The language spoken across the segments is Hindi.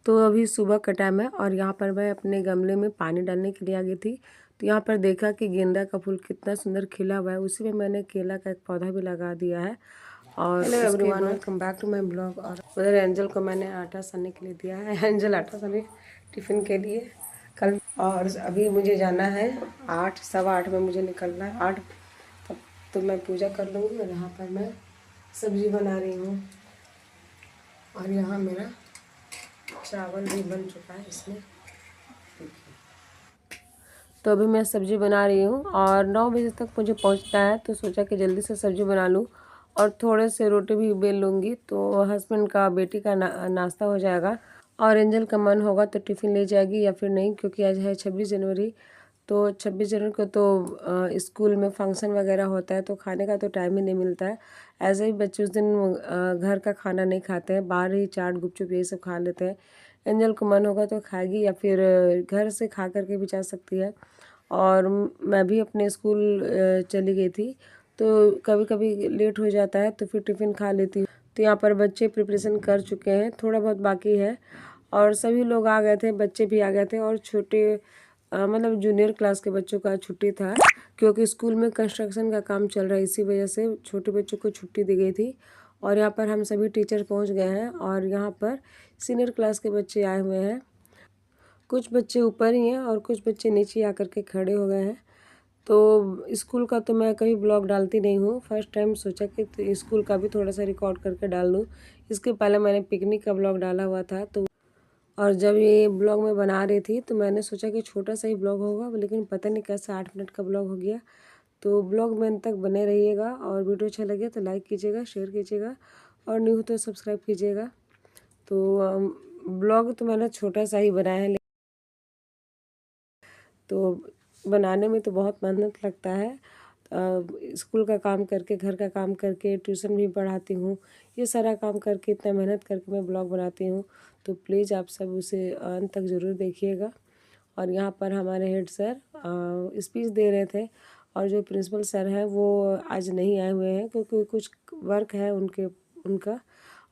तो अभी सुबह का टाइम है और यहाँ पर मैं अपने गमले में पानी डालने के लिए आ गई थी। तो यहाँ पर देखा कि गेंदा का फूल कितना सुंदर खिला हुआ है, उसी में मैंने केला का एक पौधा भी लगा दिया है। और hello everyone, welcome back to my blog. और उधर एंजल को मैंने आटा सानने के लिए दिया है। एंजल आटा साने टिफ़िन के लिए कल। और अभी मुझे जाना है 8, सवा 8 में मुझे निकलना है 8 तब। तो मैं पूजा कर लूँगी और यहाँ पर मैं सब्ज़ी बना रही हूँ। और यहाँ मेरा चावल भी बन चुका है इसमें। तो अभी मैं सब्ज़ी बना रही हूँ और 9 बजे तक मुझे पहुँचना है, तो सोचा कि जल्दी से सब्ज़ी बना लूँ और थोड़े से रोटी भी बेल लूँगी, तो हस्बैंड का बेटी का नाश्ता हो जाएगा। और एंजल का मन होगा तो टिफ़िन ले जाएगी या फिर नहीं, क्योंकि आज है 26 जनवरी। तो 26 जनवरी को तो स्कूल में फंक्शन वगैरह होता है, तो खाने का तो टाइम ही नहीं मिलता है। ऐसे ही बच्चे उस दिन घर का खाना नहीं खाते हैं, बाहर ही चाट गुपचुप यही सब खा लेते हैं। एंजल को मन होगा तो खाएगी या फिर घर से खा करके भी जा सकती है। और मैं भी अपने स्कूल चली गई थी, तो कभी कभी लेट हो जाता है तो फिर टिफ़िन खा लेती हूँ। तो यहाँ पर बच्चे प्रिपरेशन कर चुके हैं, थोड़ा बहुत बाकी है। और सभी लोग आ गए थे, बच्चे भी आ गए थे और छोटे मतलब जूनियर क्लास के बच्चों का छुट्टी था, क्योंकि स्कूल में कंस्ट्रक्शन का काम चल रहा है, इसी वजह से छोटे बच्चों को छुट्टी दी गई थी। और यहाँ पर हम सभी टीचर पहुँच गए हैं और यहाँ पर सीनियर क्लास के बच्चे आए हुए हैं। कुछ बच्चे ऊपर ही हैं और कुछ बच्चे नीचे आकर के खड़े हो गए हैं। तो स्कूल का तो मैं कभी ब्लॉग डालती नहीं हूँ, फर्स्ट टाइम सोचा कि स्कूल का भी थोड़ा सा रिकॉर्ड करके डाल दूँ। इसके पहले मैंने पिकनिक का ब्लॉग डाला हुआ था, तो और जब ये ब्लॉग मैं बना रही थी तो मैंने सोचा कि छोटा सा ही ब्लॉग होगा, लेकिन पता नहीं कैसे 8 मिनट का ब्लॉग हो गया। तो ब्लॉग में अंत तक बने रहिएगा और वीडियो अच्छा लगे तो लाइक कीजिएगा, शेयर कीजिएगा और न्यू हो तो सब्सक्राइब कीजिएगा। तो ब्लॉग तो मैंने छोटा सा ही बनाया है, तो बनाने में तो बहुत मेहनत लगता है। स्कूल का काम करके, घर का काम करके, ट्यूशन भी पढ़ाती हूँ, ये सारा काम करके, इतना मेहनत करके मैं ब्लॉग बनाती हूँ। तो प्लीज़ आप सब उसे अंत तक ज़रूर देखिएगा। और यहाँ पर हमारे हेड सर स्पीच दे रहे थे और जो प्रिंसिपल सर हैं वो आज नहीं आए हुए हैं, क्योंकि कुछ वर्क है उनका।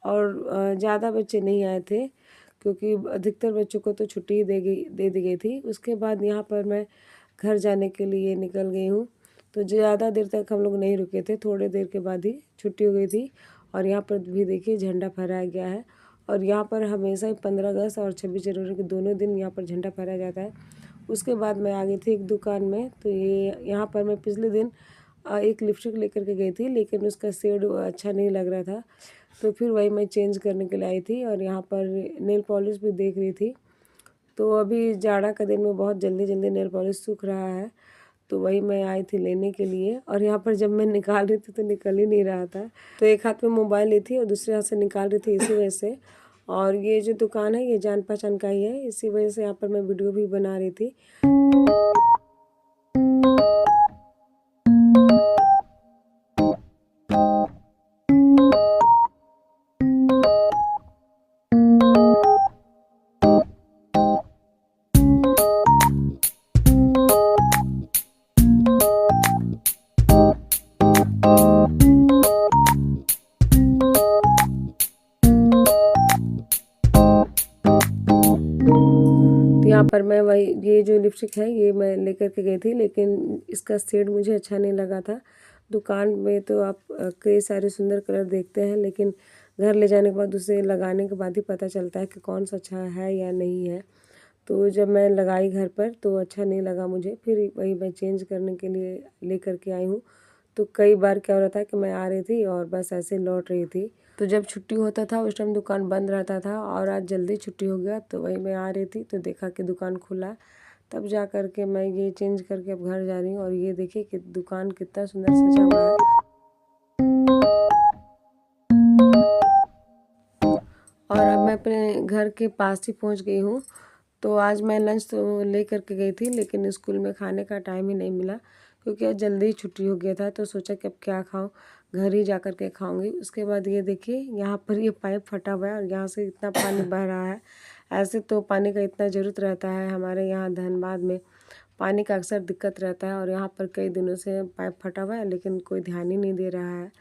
और ज़्यादा बच्चे नहीं आए थे, क्योंकि अधिकतर बच्चों को तो छुट्टी दे दी गई थी। उसके बाद यहाँ पर मैं घर जाने के लिए निकल गई हूँ। तो ज़्यादा देर तक हम लोग नहीं रुके थे, थोड़ी देर के बाद ही छुट्टी हो गई थी। और यहाँ पर भी देखिए झंडा फहराया गया है। और यहाँ पर हमेशा ही 15 अगस्त और 26 जनवरी के दोनों दिन यहाँ पर झंडा फहराया जाता है। उसके बाद मैं आ गई थी एक दुकान में, तो ये यहाँ पर मैं पिछले दिन एक लिपस्टिक लेकर के गई थी, लेकिन उसका शेड अच्छा नहीं लग रहा था, तो फिर वही मैं चेंज करने के लिए आई थी। और यहाँ पर नेल पॉलिश भी देख रही थी। तो अभी जाड़ा का दिन में बहुत जल्दी जल्दी नेल पॉलिश सूख रहा है, तो वही मैं आई थी लेने के लिए। और यहाँ पर जब मैं निकाल रही थी तो निकल ही नहीं रहा था, तो एक हाथ में मोबाइल ली थी और दूसरे हाथ से निकाल रही थी, इसी वजह से। और ये जो दुकान है ये जान पहचान का ही है, इसी वजह से यहाँ पर मैं वीडियो भी बना रही थी। यहाँ पर मैं वही ये जो लिपस्टिक है ये मैं लेकर के गई थी, लेकिन इसका शेड मुझे अच्छा नहीं लगा था। दुकान में तो आप कई सारे सुंदर कलर देखते हैं, लेकिन घर ले जाने के बाद उसे लगाने के बाद ही पता चलता है कि कौन सा अच्छा है या नहीं है। तो जब मैं लगाई घर पर तो अच्छा नहीं लगा मुझे, फिर वही मैं चेंज करने के लिए लेकर के आई हूँ। तो कई बार क्या हो रहा था कि मैं आ रही थी और बस ऐसे लौट रही थी, तो जब छुट्टी होता था उस टाइम दुकान बंद रहता था। और आज जल्दी छुट्टी हो गया, तो वही मैं आ रही थी तो देखा कि दुकान खुला, तब जा कर के मैं ये चेंज करके अब घर जा रही हूँ। और ये देखिए कि दुकान कितना सुंदर सजा हुआ है। और अब मैं अपने घर के पास ही पहुँच गई हूँ। तो आज मैं लंच तो ले करके गई थी, लेकिन स्कूल में खाने का टाइम ही नहीं मिला, क्योंकि आज जल्दी ही छुट्टी हो गया था। तो सोचा कि अब क्या खाऊं, घर ही जा कर के खाऊंगी। उसके बाद ये देखिए यहाँ पर ये पाइप फटा हुआ है और यहाँ से इतना पानी बह रहा है। ऐसे तो पानी का इतना ज़रूरत रहता है हमारे यहाँ धनबाद में, पानी का अक्सर दिक्कत रहता है। और यहाँ पर कई दिनों से पाइप फटा हुआ है, लेकिन कोई ध्यान ही नहीं दे रहा है।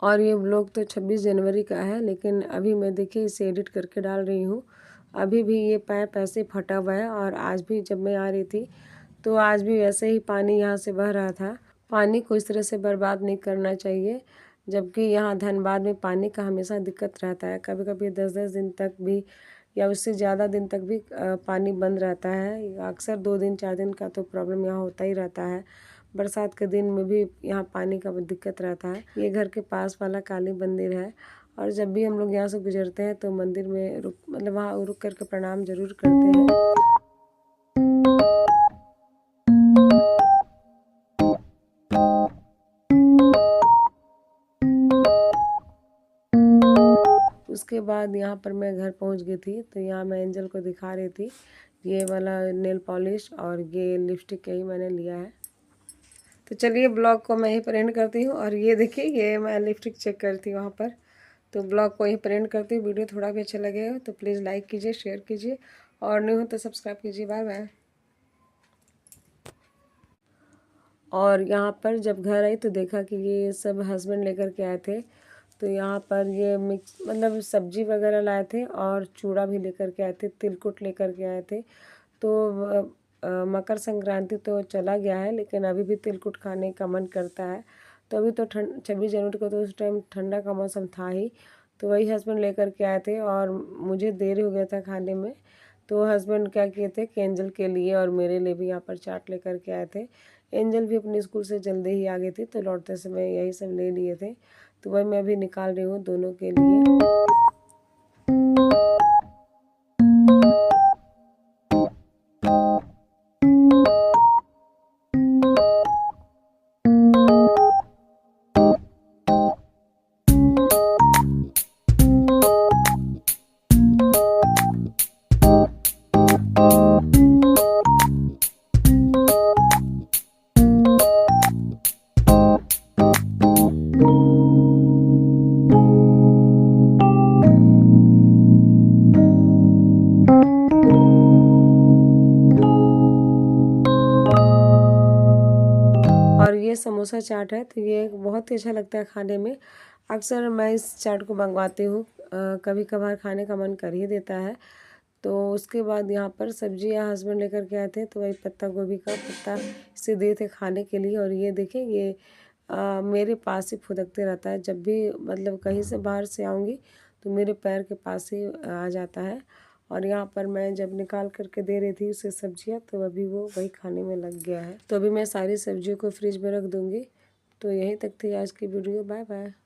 और ये व्लॉग तो 26 जनवरी का है, लेकिन अभी मैं देखिए इसे एडिट करके डाल रही हूँ। अभी भी ये पाइप ऐसे फटा हुआ है। और आज भी जब मैं आ रही थी तो आज भी वैसे ही पानी यहाँ से बह रहा था। पानी को इस तरह से बर्बाद नहीं करना चाहिए, जबकि यहाँ धनबाद में पानी का हमेशा दिक्कत रहता है। कभी कभी 10-10 दिन तक भी या उससे ज़्यादा दिन तक भी पानी बंद रहता है। अक्सर 2 दिन 4 दिन का तो प्रॉब्लम यहाँ होता ही रहता है। बरसात के दिन में भी यहाँ पानी का दिक्कत रहता है। ये घर के पास वाला काली मंदिर है और जब भी हम लोग यहाँ से गुजरते हैं तो मंदिर में मतलब वहाँ रुक करके प्रणाम जरूर करते हैं। उसके बाद यहाँ पर मैं घर पहुँच गई थी। तो यहाँ मैं एंजल को दिखा रही थी ये वाला नेल पॉलिश और ये लिपस्टिक यही मैंने लिया है। तो चलिए ब्लॉग को मैं यहीं पर एंड करती हूँ। और ये देखिए ये मैं लिपस्टिक चेक करती थी वहाँ पर। तो ब्लॉग को यहीं पर एंड करती हूँ। वीडियो थोड़ा भी अच्छा लगेगा तो प्लीज़ लाइक कीजिए, शेयर कीजिए और नहीं हो तो सब्सक्राइब कीजिए। Bye bye. और यहाँ पर जब घर आई तो देखा कि ये सब हस्बैंड लेकर के आए थे। तो यहाँ पर ये मिक्स मतलब सब्जी वगैरह लाए थे और चूड़ा भी लेकर के आए थे, तिलकुट लेकर के आए थे। तो मकर संक्रांति तो चला गया है लेकिन अभी भी तिलकुट खाने का मन करता है। तो अभी तो 26 जनवरी को तो उस टाइम ठंडा का मौसम था ही। तो वही हस्बैंड लेकर के आए थे और मुझे देर हो गया था खाने में। तो हस्बैंड क्या किए थे कि एंजल के लिए और मेरे लिए भी यहाँ पर चाट लेकर के आए थे। एंजल भी अपने स्कूल से जल्दी ही आ गई थी तो लौटते समय यही सब ले लिए थे। तो वही मैं अभी निकाल रही हूँ दोनों के लिए। और ये समोसा चाट है तो ये बहुत ही अच्छा लगता है खाने में। अक्सर मैं इस चाट को मंगवाती हूँ, कभी कभार खाने का मन कर ही देता है। तो उसके बाद यहाँ पर सब्जी या हस्बैंड लेकर के आए थे तो वही पत्ता गोभी का पत्ता इसे दिए थे खाने के लिए। और ये देखें ये मेरे पास ही फुदकते रहता है। जब भी मतलब कहीं से बाहर से आऊँगी तो मेरे पैर के पास ही आ जाता है। और यहाँ पर मैं जब निकाल करके दे रही थी उसे सब्जियाँ तो अभी वो वही खाने में लग गया है। तो अभी मैं सारी सब्जियों को फ्रिज में रख दूँगी। तो यहीं तक थी आज की वीडियो। Bye bye.